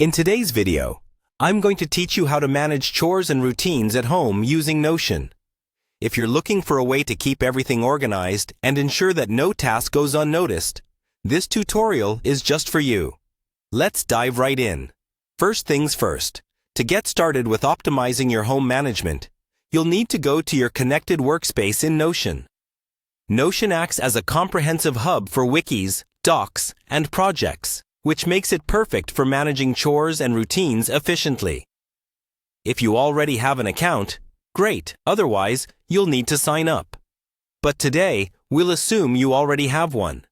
In today's video, I'm going to teach you how to manage chores and routines at home using Notion. If you're looking for a way to keep everything organized and ensure that no task goes unnoticed, this tutorial is just for you. Let's dive right in. First things first, to get started with optimizing your home management, you'll need to go to your connected workspace in Notion. Notion acts as a comprehensive hub for wikis, docs, and projects, which makes it perfect for managing chores and routines efficiently. If you already have an account, great, otherwise, you'll need to sign up. But today, we'll assume you already have one.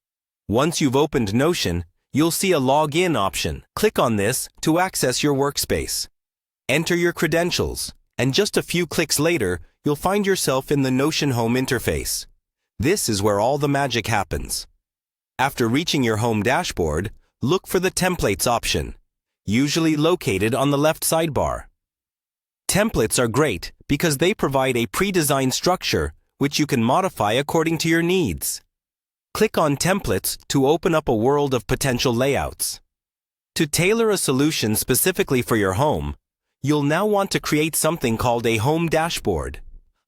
Once you've opened Notion, you'll see a login option. Click on this to access your workspace. Enter your credentials, and just a few clicks later, you'll find yourself in the Notion home interface. This is where all the magic happens. After reaching your home dashboard, look for the Templates option, usually located on the left sidebar. Templates are great because they provide a pre-designed structure which you can modify according to your needs. Click on Templates to open up a world of potential layouts. To tailor a solution specifically for your home, you'll now want to create something called a home dashboard.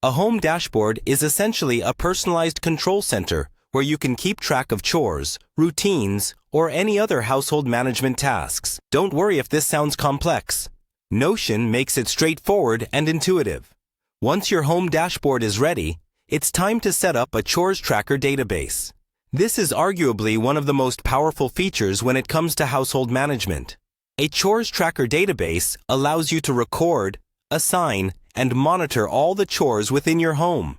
A home dashboard is essentially a personalized control center where you can keep track of chores, routines, or any other household management tasks. Don't worry if this sounds complex. Notion makes it straightforward and intuitive. Once your home dashboard is ready, it's time to set up a chores tracker database. This is arguably one of the most powerful features when it comes to household management. A chores tracker database allows you to record, assign, and monitor all the chores within your home.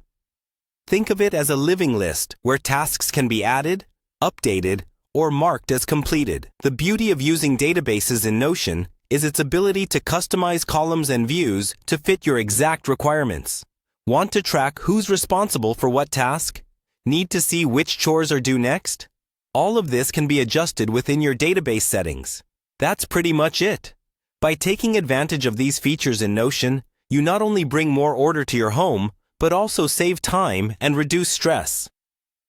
Think of it as a living list where tasks can be added, updated, or marked as completed. The beauty of using databases in Notion is its ability to customize columns and views to fit your exact requirements. Want to track who's responsible for what task? Need to see which chores are due next? All of this can be adjusted within your database settings. That's pretty much it. By taking advantage of these features in Notion, you not only bring more order to your home, but also save time and reduce stress.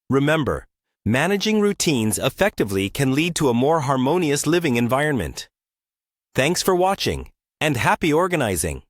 Remember, managing routines effectively can lead to a more harmonious living environment. Thanks for watching, and happy organizing!